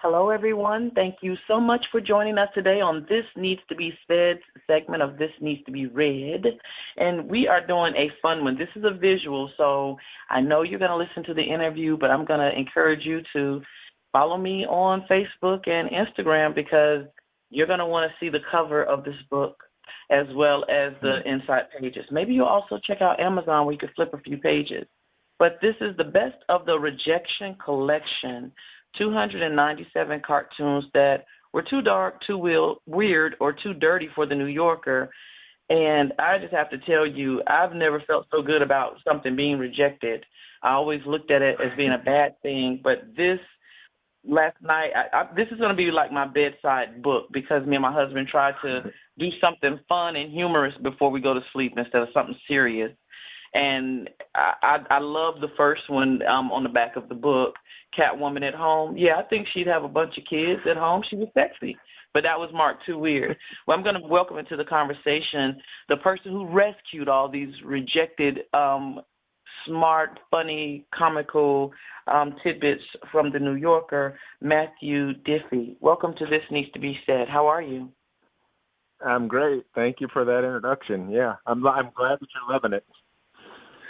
Hello, everyone. Thank you so much for joining us today on This Needs to Be Said segment of This Needs to Be Read. And we are doing a fun one. This is a visual, so I know you're going to listen to the interview, but I'm going to encourage you to follow me on Facebook and Instagram because you're going to want to see the cover of this book as well as the inside pages. Maybe you'll also check out Amazon where you can flip a few pages. But this is the best of the Rejection collection. 297 cartoons that were too dark, too weird, or too dirty for the New Yorker. And I just have to tell you, I've never felt so good about something being rejected. I always looked at it as being a bad thing. But this last night, this is going to be like my bedside book because me and my husband tried to do something fun and humorous before we go to sleep instead of something serious. And I love the first one on the back of the book, Catwoman at Home. Yeah, I think she'd have a bunch of kids at home. She was sexy, but that was marked too weird. Well, I'm going to welcome into the conversation the person who rescued all these rejected, smart, funny, comical tidbits from the New Yorker, Matthew Diffee. Welcome to This Needs to Be Said. How are you? I'm great. Thank you for that introduction. Yeah, I'm glad that you're loving it.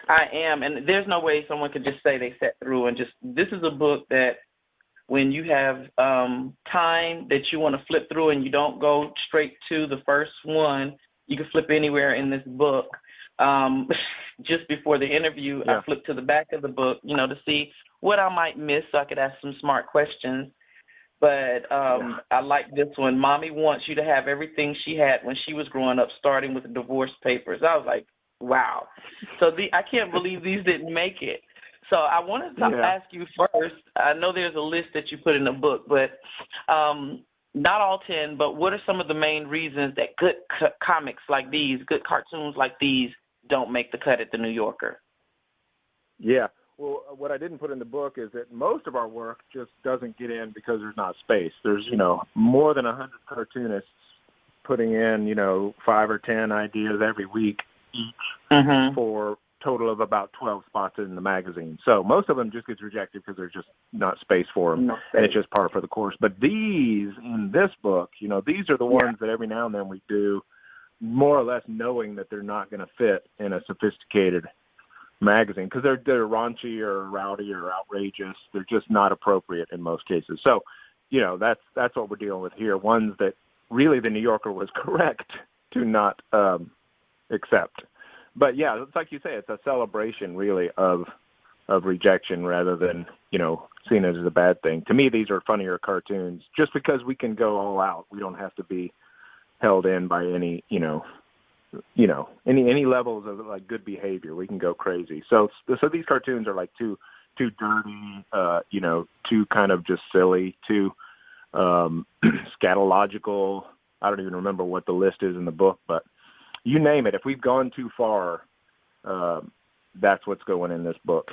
I am, and there's no way someone could just say they sat through and just, this is a book that when you have time that you want to flip through and you don't go straight to the first one, you can flip anywhere in this book. Just before the interview, I flipped to the back of the book, to see what I might miss so I could ask some smart questions. But I like this one. Mommy wants you to have everything she had when she was growing up, starting with the divorce papers. I was like, wow. So I can't believe these didn't make it. So I wanted to ask you first, I know there's a list that you put in the book, but not all 10, but what are some of the main reasons that good comics like these, good cartoons like these, don't make the cut at the New Yorker? Yeah. Well, what I didn't put in the book is that most of our work just doesn't get in because there's not space. There's, more than 100 cartoonists putting in, 5 or 10 ideas every week each for total of about 12 spots in the magazine. So most of them just gets rejected because there's just not space for them, and it's just par for the course. But these, in this book, these are the ones that every now and then we do, more or less knowing that they're not going to fit in a sophisticated magazine because they're raunchy or rowdy or outrageous. They're just not appropriate in most cases. So, that's what we're dealing with here. Ones that really the New Yorker was correct to not accept. But yeah, it's like you say, it's a celebration really of rejection rather than, seen as a bad thing. To me, these are funnier cartoons just because we can go all out. We don't have to be held in by any, any levels of like good behavior. We can go crazy. So these cartoons are like too dirty, too kind of just silly, too scatological. I don't even remember what the list is in the book, but you name it. If we've gone too far, that's what's going in this book.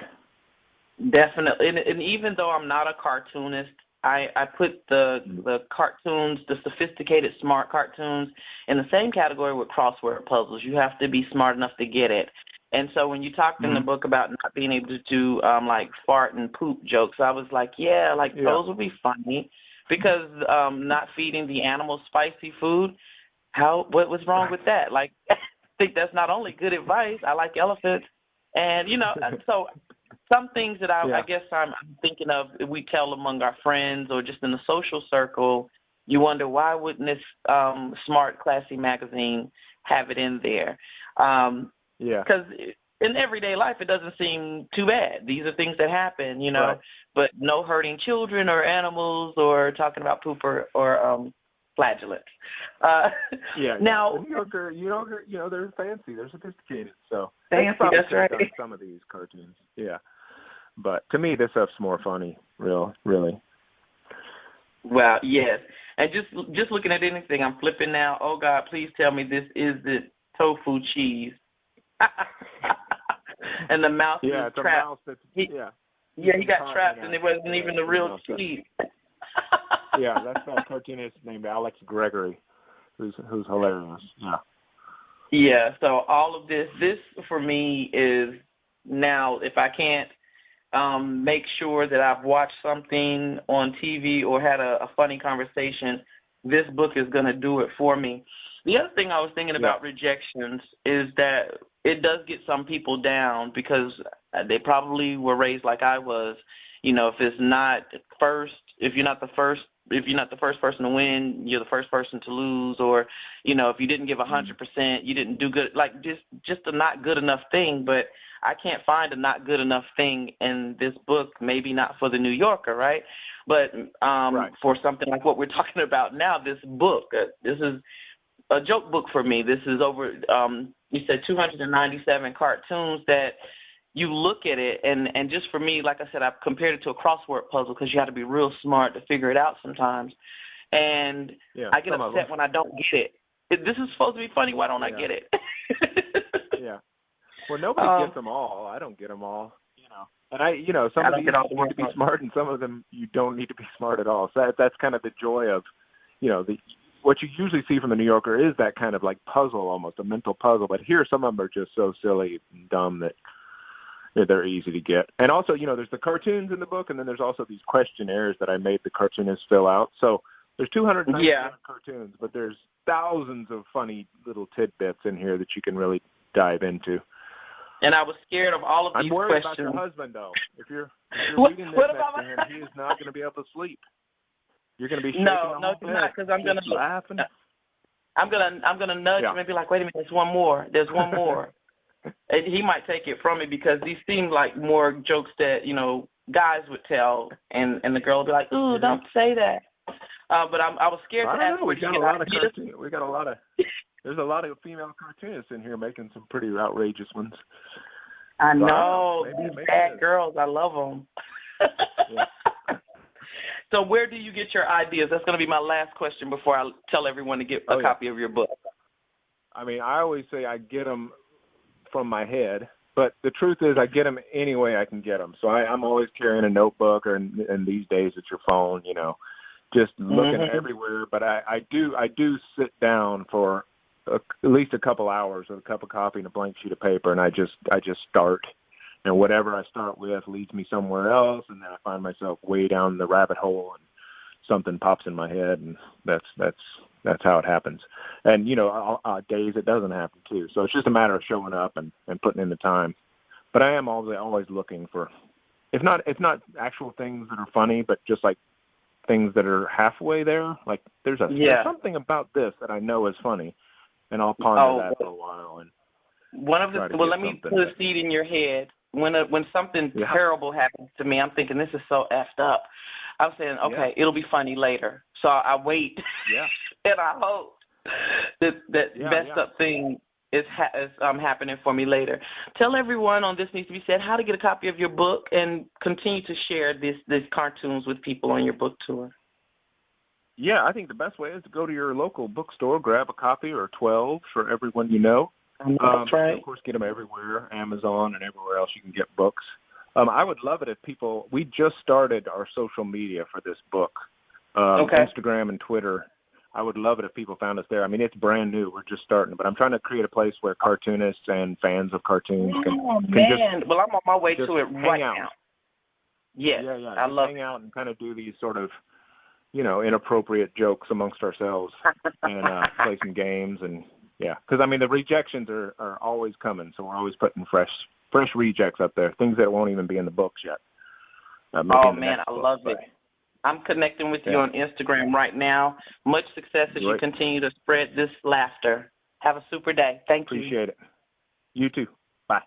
Definitely. And even though I'm not a cartoonist, I put the cartoons, the sophisticated, smart cartoons, in the same category with crossword puzzles. You have to be smart enough to get it. And so when you talked in the book about not being able to do like fart and poop jokes, I was like, those would be funny because not feeding the animals spicy food. What was wrong with that? Like, I think that's not only good advice. I like elephants. And, so some things that I guess I'm thinking of, we tell among our friends or just in the social circle, you wonder why wouldn't this smart, classy magazine have it in there? Because in everyday life, it doesn't seem too bad. These are things that happen, right. But no hurting children or animals or talking about poop or flagellants. Now, New Yorker, they're fancy, they're sophisticated, so fancy. That's right. Done some of these cartoons, but to me, this stuff's more funny, really. Well, yes, and just looking at anything, I'm flipping now. Oh God, please tell me this isn't tofu cheese. And the mouse is it's trapped. A mouse that's, he got trapped, and it wasn't even the real cheese. That's that cartoonist named Alex Gregory, who's hilarious. Yeah, so all of this for me is now, if I can't make sure that I've watched something on TV or had a funny conversation, this book is going to do it for me. The other thing I was thinking about Rejections is that it does get some people down because they probably were raised like I was. You know, if you're not the first person to win, you're the first person to lose, or, you know, if you didn't give 100%, you didn't do good. Like just a not good enough thing. But I can't find a not good enough thing in this book. Maybe not for the New Yorker, right? But for something like what we're talking about now, this book, this is a joke book for me. This is over, you said 297 cartoons that you look at it, and just for me, like I said, I've compared it to a crossword puzzle because you have to be real smart to figure it out sometimes. And I get upset when I don't get it. This is supposed to be funny. Why don't I get it? Yeah. Well, nobody gets them all. I don't get them all, you know. And some of these you need to be smart, and some of them you don't need to be smart at all. So that's kind of the joy of, what you usually see from the New Yorker is that kind of like puzzle, almost a mental puzzle. But here, some of them are just so silly and dumb that they're easy to get. And also, there's the cartoons in the book, and then there's also these questionnaires that I made the cartoonists fill out. So there's 297 cartoons, but there's thousands of funny little tidbits in here that you can really dive into. And I was scared of all of these questions. I'm worried about your husband, though. If you're reading this next to him, he is not going to be able to sleep. You're going to be shaking No, he's not, because I'm going to laughing. I'm gonna nudge him and be like, wait a minute, there's one more. And he might take it from me because these seem like more jokes that guys would tell, and the girl would be like, ooh, don't say that. But I was scared to ask. We got a lot of cartoons. We got a lot of. There's a lot of female cartoonists in here making some pretty outrageous ones. I know. Bad girls. I love them. Yeah. So where do you get your ideas? That's going to be my last question before I tell everyone to get a copy of your book. I mean, I always say I get them from my head, but the truth is I get them any way I can get them. So I'm always carrying a notebook, and these days it's your phone, just looking everywhere. But I do sit down for at least a couple hours with a cup of coffee and a blank sheet of paper, and I just start. And whatever I start with leads me somewhere else, and then I find myself way down the rabbit hole, and something pops in my head, and that's how it happens. And days it doesn't happen too. So it's just a matter of showing up and putting in the time. But I am always looking for, if not actual things that are funny, but just like things that are halfway there. Like there's something about this that I know is funny, and I'll ponder that for a while. And let me put a seed in your head. When something terrible happens to me, I'm thinking this is so effed up. I'm saying, okay, it'll be funny later. So I wait, and I hope that messed up thing is happening for me later. Tell everyone on This Needs to Be Said how to get a copy of your book and continue to share these cartoons with people on your book tour. Yeah, I think the best way is to go to your local bookstore, grab a copy or 12 for everyone you know. That's right. Of course, get them everywhere, Amazon and everywhere else you can get books. I would love it if we just started our social media for this book, Instagram and Twitter. I would love it if people found us there. I mean, it's brand new. We're just starting, but I'm trying to create a place where cartoonists and fans of cartoons can just, well, I'm on my way to it right now. Yes, yeah. I love hang out and kind of do these sort of, inappropriate jokes amongst ourselves and play some games and. Yeah, because, I mean, the rejections are always coming, so we're always putting fresh rejects up there, things that won't even be in the books yet. I love it. I'm connecting with you on Instagram right now. Much success as you continue to spread this laughter. Have a super day. Thank you. Appreciate it. You too. Bye.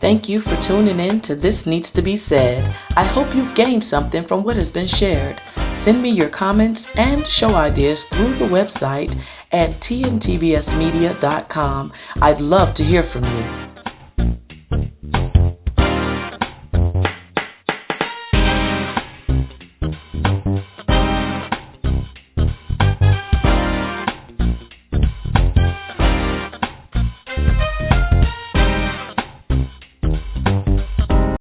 Thank you for tuning in to This Needs to Be Said. I hope you've gained something from what has been shared. Send me your comments and show ideas through the website at tntbsmedia.com. I'd love to hear from you.